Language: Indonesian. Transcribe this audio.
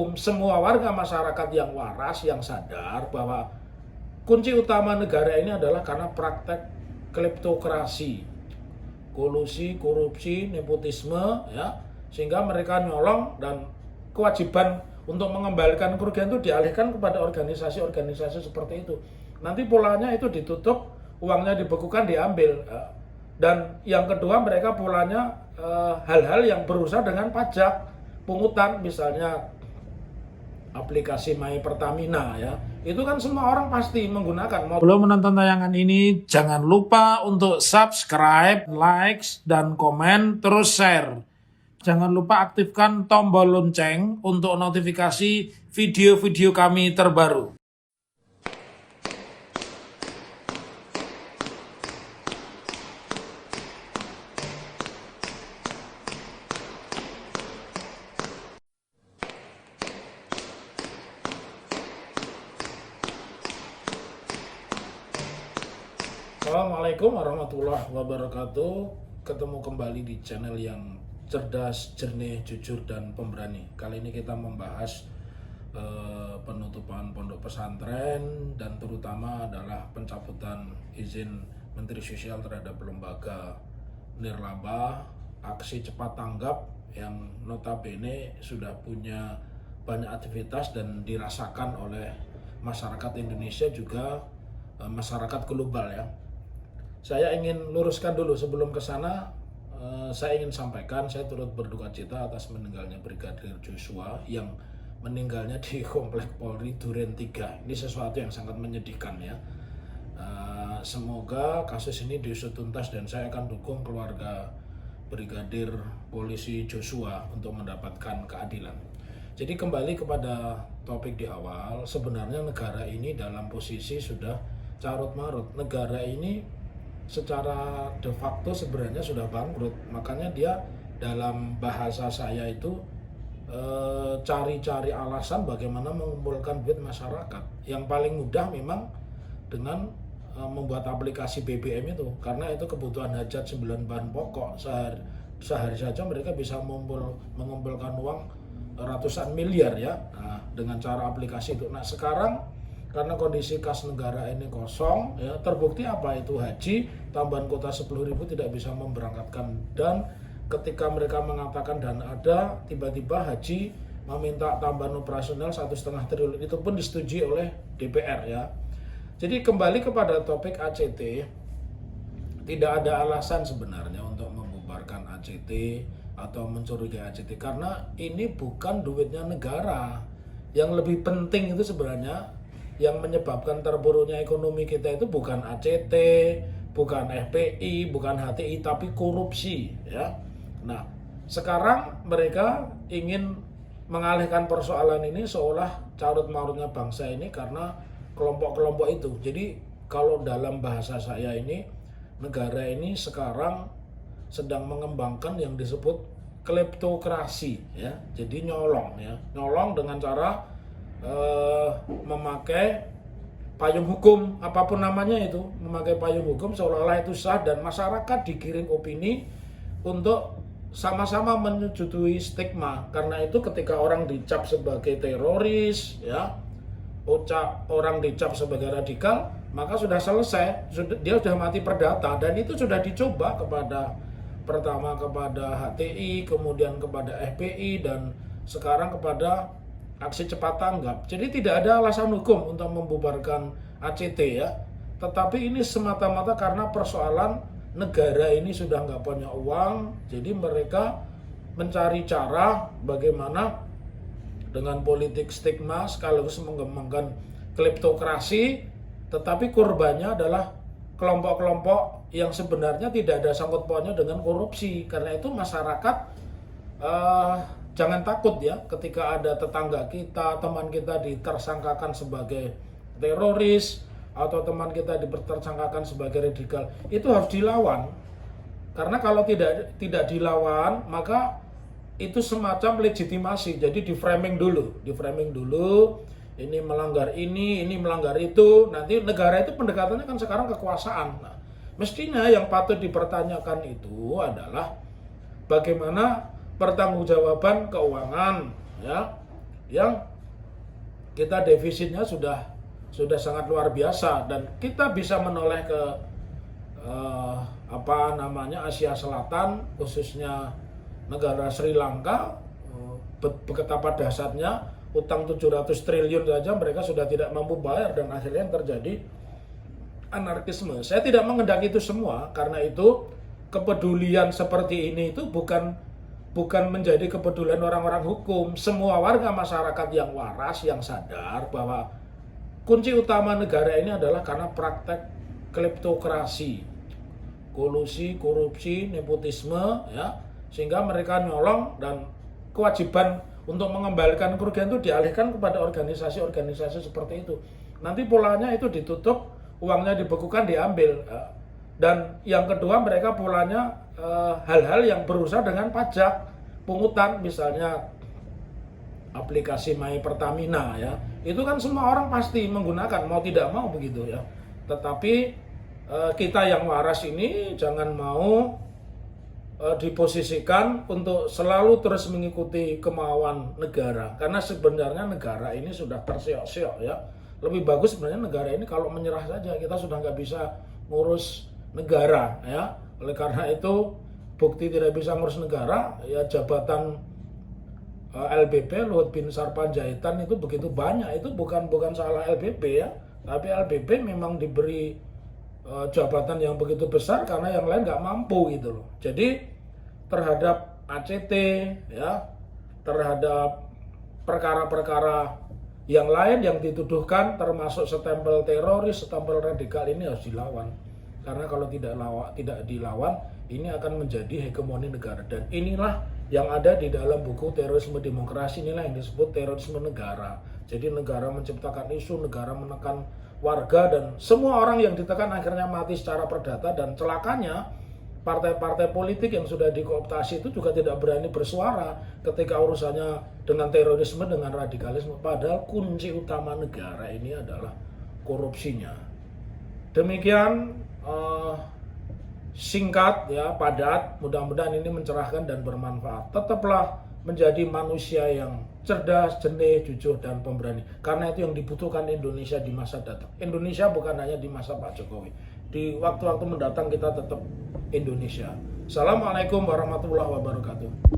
Semua warga masyarakat yang waras, yang sadar bahwa kunci utama negara ini adalah karena praktek kleptokrasi, kolusi, korupsi, nepotisme, ya, sehingga mereka nyolong dan kewajiban untuk mengembalikan kerugian itu dialihkan kepada organisasi-organisasi seperti itu. Nanti polanya itu ditutup, uangnya dibekukan, diambil. Dan yang kedua, mereka polanya hal-hal yang berurusan dengan pajak, pungutan, misalnya aplikasi My Pertamina, ya, itu kan semua orang pasti menggunakan. Belum menonton tayangan ini, jangan lupa untuk subscribe, like, dan komen, terus share. Jangan lupa aktifkan tombol lonceng untuk notifikasi video-video kami terbaru. Assalamualaikum warahmatullahi wabarakatuh. Ketemu kembali di channel yang cerdas, jernih, jujur, dan pemberani. Kali ini kita membahas penutupan pondok pesantren dan terutama adalah pencabutan izin Menteri Sosial terhadap lembaga nirlaba, aksi cepat tanggap yang notabene sudah punya banyak aktivitas dan dirasakan oleh masyarakat Indonesia juga masyarakat global, ya. Saya ingin luruskan dulu sebelum ke sana. Saya ingin sampaikan, saya turut berduka cita atas meninggalnya Brigadir Joshua yang meninggalnya di Komplek Polri Duren 3. Ini sesuatu yang sangat menyedihkan, ya. Semoga kasus ini diusut tuntas dan saya akan dukung keluarga Brigadir Polisi Joshua untuk mendapatkan keadilan. Jadi kembali kepada topik di awal, sebenarnya negara ini dalam posisi sudah carut marut. Negara ini secara de facto sebenarnya sudah bangkrut. Makanya dia dalam bahasa saya itu cari-cari alasan bagaimana mengumpulkan duit masyarakat. Yang paling mudah memang dengan membuat aplikasi BBM itu, karena itu kebutuhan hajat 9 bahan pokok. Sehari saja mereka bisa mengumpulkan uang ratusan miliar, ya, dengan cara aplikasi itu. Nah sekarang karena kondisi kas negara ini kosong, ya, terbukti apa itu haji tambahan kuota 10.000 tidak bisa memberangkatkan, dan ketika mereka mengatakan dana ada, tiba-tiba haji meminta tambahan operasional 1,5 triliun, itu pun disetujui oleh DPR, ya. Jadi kembali kepada topik ACT, tidak ada alasan sebenarnya untuk membubarkan ACT atau mencurigai ACT karena ini bukan duitnya negara. Yang lebih penting itu sebenarnya yang menyebabkan terpuruknya ekonomi kita itu bukan ACT, bukan FPI, bukan HTI, tapi korupsi, ya. Nah, sekarang mereka ingin mengalihkan persoalan ini seolah carut marutnya bangsa ini karena kelompok-kelompok itu. Jadi kalau dalam bahasa saya ini, negara ini sekarang sedang mengembangkan yang disebut kleptokrasi, ya. Jadi nyolong, ya. Nyolong dengan cara memakai payung hukum, apapun namanya itu, memakai payung hukum seolah-olah itu sah, dan masyarakat digiring opini untuk sama-sama menyetujui stigma. Karena itu ketika orang dicap sebagai teroris, ya, orang dicap sebagai radikal, maka sudah selesai, dia sudah mati perdata. Dan itu sudah dicoba pertama kepada HTI, kemudian kepada FPI, dan sekarang kepada aksi cepat tanggap. Jadi tidak ada alasan hukum untuk membubarkan ACT, ya. Tetapi ini semata-mata karena persoalan negara ini sudah nggak punya uang. Jadi mereka mencari cara bagaimana dengan politik stigma sekaligus mengembangkan kleptokrasi, tetapi korbannya adalah kelompok-kelompok yang sebenarnya tidak ada sangkut pautnya dengan korupsi. Karena itu masyarakat jangan takut, ya, ketika ada tetangga kita, teman kita ditersangkakan sebagai teroris atau teman kita ditersangkakan sebagai radikal, itu harus dilawan. Karena kalau tidak dilawan, maka itu semacam legitimasi. Jadi di framing dulu, ini melanggar ini melanggar itu. Nanti negara itu pendekatannya kan sekarang kekuasaan. Nah, mestinya yang patut dipertanyakan itu adalah bagaimana pertanggungjawaban keuangan, ya, yang kita defisitnya sudah sangat luar biasa, dan kita bisa menoleh ke Asia Selatan, khususnya negara Sri Lanka. Betapa dahsyatnya utang 700 triliun saja mereka sudah tidak mampu bayar, dan akhirnya yang terjadi anarkisme. Saya tidak menghendaki itu semua, karena itu kepedulian seperti ini itu bukan menjadi kepedulian orang-orang hukum. Semua warga masyarakat yang waras, yang sadar bahwa kunci utama negara ini adalah karena praktek kleptokrasi, kolusi, korupsi, nepotisme, ya, sehingga mereka nyolong, dan kewajiban untuk mengembalikan kerugian itu dialihkan kepada organisasi-organisasi seperti itu. Nanti polanya itu ditutup, uangnya dibekukan, diambil. Dan yang kedua, mereka polanya hal-hal yang berurusan dengan pajak, pungutan, misalnya aplikasi My Pertamina, ya. Itu kan semua orang pasti menggunakan, mau tidak mau begitu, ya. Tetapi kita yang waras ini jangan mau diposisikan untuk selalu terus mengikuti kemauan negara, karena sebenarnya negara ini sudah terseok-seok, ya. Lebih bagus sebenarnya negara ini kalau menyerah saja, kita sudah nggak bisa ngurus negara, ya. Oleh karena itu, bukti tidak bisa ngurus negara, ya, jabatan LBP Luhut Bin Sarpanjaitan itu begitu banyak. Itu bukan salah LBP, ya, tapi LBP memang diberi jabatan yang begitu besar karena yang lain nggak mampu gitu loh. Jadi terhadap ACT, ya, terhadap perkara-perkara yang lain yang dituduhkan termasuk stempel teroris, stempel radikal, ini harus dilawan. Karena kalau tidak dilawan, ini akan menjadi hegemoni negara. Dan inilah yang ada di dalam buku Terorisme Demokrasi, inilah yang disebut terorisme negara. Jadi negara menciptakan isu, negara menekan warga, dan semua orang yang ditekan akhirnya mati secara perdata. Dan celakanya partai-partai politik yang sudah dikooptasi itu juga tidak berani bersuara ketika urusannya dengan terorisme, dengan radikalisme. Padahal kunci utama negara ini adalah korupsinya. Demikian singkat, ya, padat. Mudah-mudahan ini mencerahkan dan bermanfaat. Tetaplah menjadi manusia yang cerdas, jernih, jujur, dan pemberani. Karena itu yang dibutuhkan Indonesia di masa datang. Indonesia bukan hanya di masa Pak Jokowi. Di waktu-waktu mendatang kita tetap Indonesia. Assalamualaikum warahmatullahi wabarakatuh.